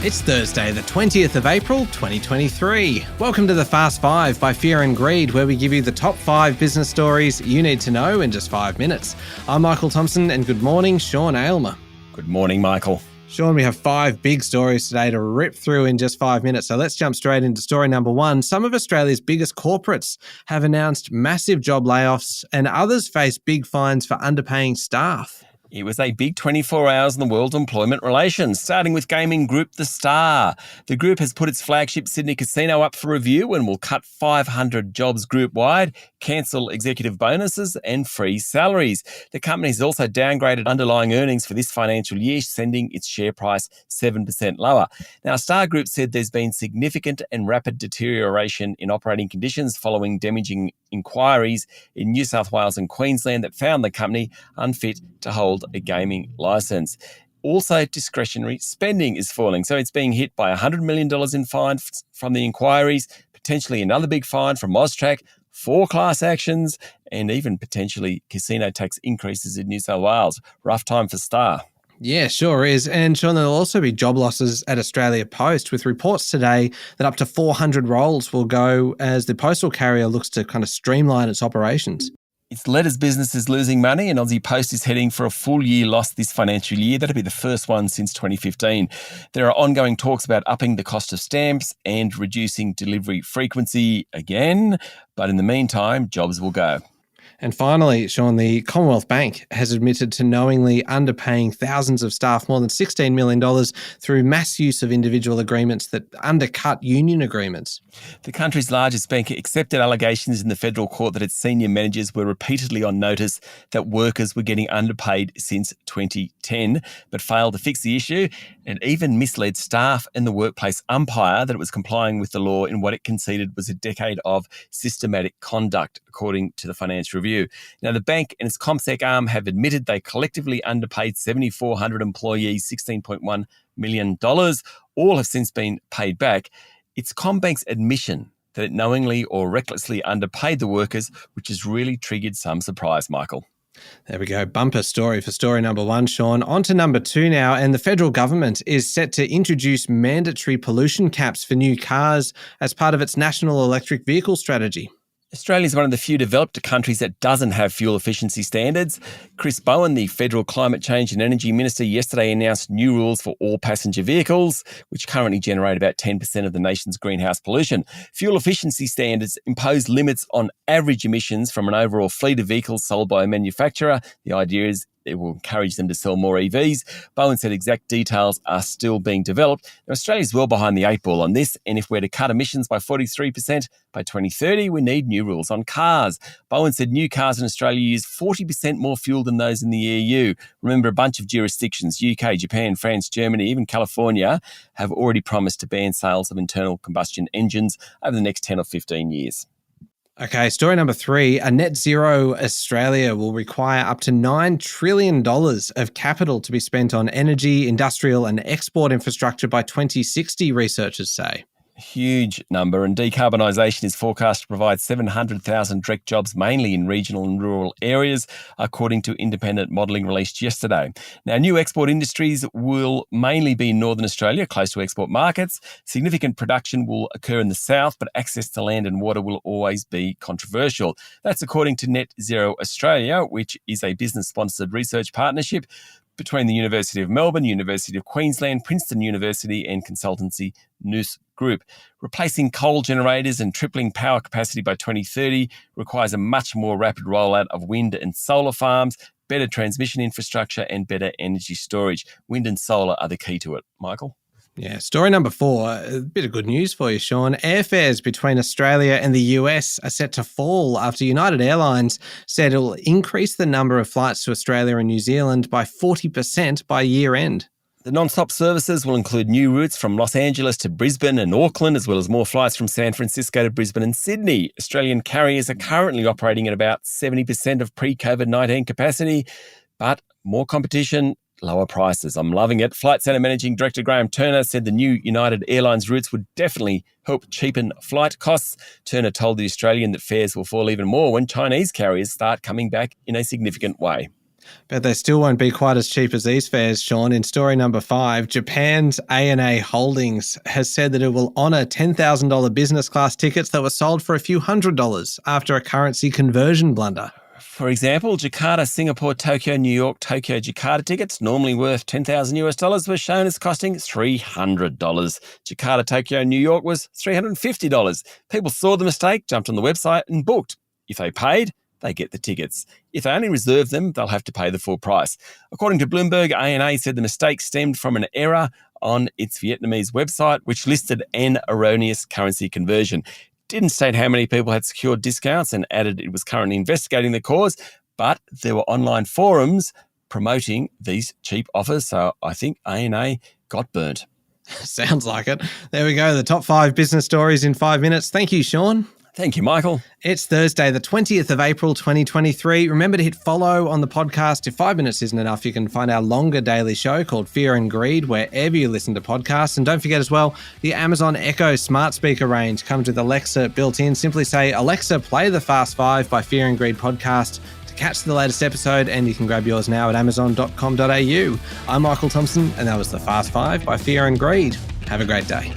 It's Thursday, the 20th of April, 2023. Welcome to the Fast Five by Fear and Greed, where we give you the top 5 business stories you need to know in just 5 minutes. I'm Michael Thompson, and good morning, Sean Aylmer. Good morning, Michael. Sean, we have 5 big stories today to rip through in just 5 minutes, so let's jump straight into story number 1. Some of Australia's biggest corporates have announced massive job layoffs, and others face big fines for underpaying staff. It was a big 24 hours in the world of employment relations, starting with gaming group The Star. The group has put its flagship Sydney casino up for review and will cut 500 jobs group-wide, cancel executive bonuses and freeze salaries. The company has also downgraded underlying earnings for this financial year, sending its share price 7% lower. Now, Star Group said there's been significant and rapid deterioration in operating conditions following damaging inquiries in New South Wales and Queensland that found the company unfit to hold a gaming licence. Also, discretionary spending is falling. So it's being hit by $100 million in fines from the inquiries, potentially another big fine from AUSTRAC, 4 class actions, and even potentially casino tax increases in New South Wales. Rough time for Star. Yeah, sure is. And Sean, there'll also be job losses at Australia Post, with reports today that up to 400 roles will go as the postal carrier looks to kind of streamline its operations. Its letters business is losing money, and Aussie Post is heading for a full year loss this financial year. That'll be the first one since 2015. There are ongoing talks about upping the cost of stamps and reducing delivery frequency again. But in the meantime, jobs will go. And finally, Sean, the Commonwealth Bank has admitted to knowingly underpaying thousands of staff more than $16 million through mass use of individual agreements that undercut union agreements. The country's largest bank accepted allegations in the federal court that its senior managers were repeatedly on notice that workers were getting underpaid since 2010, but failed to fix the issue and even misled staff and the workplace umpire that it was complying with the law in what it conceded was a decade of systematic conduct, according to the Financial Review. Now, the bank and its ComSec arm have admitted they collectively underpaid 7,400 employees $16.1 million. All have since been paid back. It's CommBank's admission that it knowingly or recklessly underpaid the workers, which has really triggered some surprise, Michael. There we go. Bumper story for story number 1, Sean. On to number 2 now. And the federal government is set to introduce mandatory pollution caps for new cars as part of its national electric vehicle strategy. Australia is one of the few developed countries that doesn't have fuel efficiency standards. Chris Bowen, the Federal Climate Change and Energy Minister, yesterday announced new rules for all passenger vehicles, which currently generate about 10% of the nation's greenhouse pollution. Fuel efficiency standards impose limits on average emissions from an overall fleet of vehicles sold by a manufacturer. The idea is it will encourage them to sell more EVs. Bowen said exact details are still being developed. Now, Australia's well behind the 8 ball on this, and if we're to cut emissions by 43% by 2030, we need new rules on cars. Bowen said new cars in Australia use 40% more fuel than those in the EU. Remember, a bunch of jurisdictions, UK, Japan, France, Germany, even California, have already promised to ban sales of internal combustion engines over the next 10 or 15 years. Okay, story number 3. A net zero Australia will require up to $9 trillion of capital to be spent on energy, industrial and export infrastructure by 2060, researchers say. Huge number, and decarbonisation is forecast to provide 700,000 direct jobs, mainly in regional and rural areas, according to independent modelling released yesterday. Now, new export industries will mainly be in Northern Australia, close to export markets. Significant production will occur in the south, but access to land and water will always be controversial. That's according to Net Zero Australia, which is a business-sponsored research partnership between the University of Melbourne, University of Queensland, Princeton University and consultancy Noose Group. Replacing coal generators and tripling power capacity by 2030 requires a much more rapid rollout of wind and solar farms, better transmission infrastructure and better energy storage. Wind and solar are the key to it. Michael? Yeah, story number 4, a bit of good news for you, Sean. Airfares between Australia and the US are set to fall after United Airlines said it will increase the number of flights to Australia and New Zealand by 40% by year end. The non-stop services will include new routes from Los Angeles to Brisbane and Auckland, as well as more flights from San Francisco to Brisbane and Sydney. Australian carriers are currently operating at about 70% of pre-COVID-19 capacity, but more competition, lower prices. I'm loving it. Flight Centre Managing Director Graham Turner said the new United Airlines routes would definitely help cheapen flight costs. Turner told The Australian that fares will fall even more when Chinese carriers start coming back in a significant way. But they still won't be quite as cheap as these fares, Sean. In story number 5, Japan's ANA Holdings has said that it will honour $10,000 business class tickets that were sold for a few $100s after a currency conversion blunder. For example, Jakarta, Singapore, Tokyo, New York, Tokyo, Jakarta tickets, normally worth $10,000 were shown as costing $300. Jakarta, Tokyo, New York was $350. People saw the mistake, jumped on the website and booked. If they paid, they get the tickets. If they only reserve them, they'll have to pay the full price. According to Bloomberg, ANA said the mistake stemmed from an error on its Vietnamese website, which listed an erroneous currency conversion. Didn't state how many people had secured discounts and added it was currently investigating the cause, but there were online forums promoting these cheap offers, so I think ANA got burnt. Sounds like it. There we go, the top 5 business stories in 5 minutes. Thank you, Sean. Thank you, Michael. It's Thursday, the 20th of April, 2023. Remember to hit follow on the podcast. If 5 minutes isn't enough, you can find our longer daily show called Fear and Greed wherever you listen to podcasts. And don't forget as well, the Amazon Echo smart speaker range comes with Alexa built in. Simply say, Alexa, play the Fast 5 by Fear and Greed podcast to catch the latest episode, and you can grab yours now at amazon.com.au. I'm Michael Thompson, and that was the Fast 5 by Fear and Greed. Have a great day.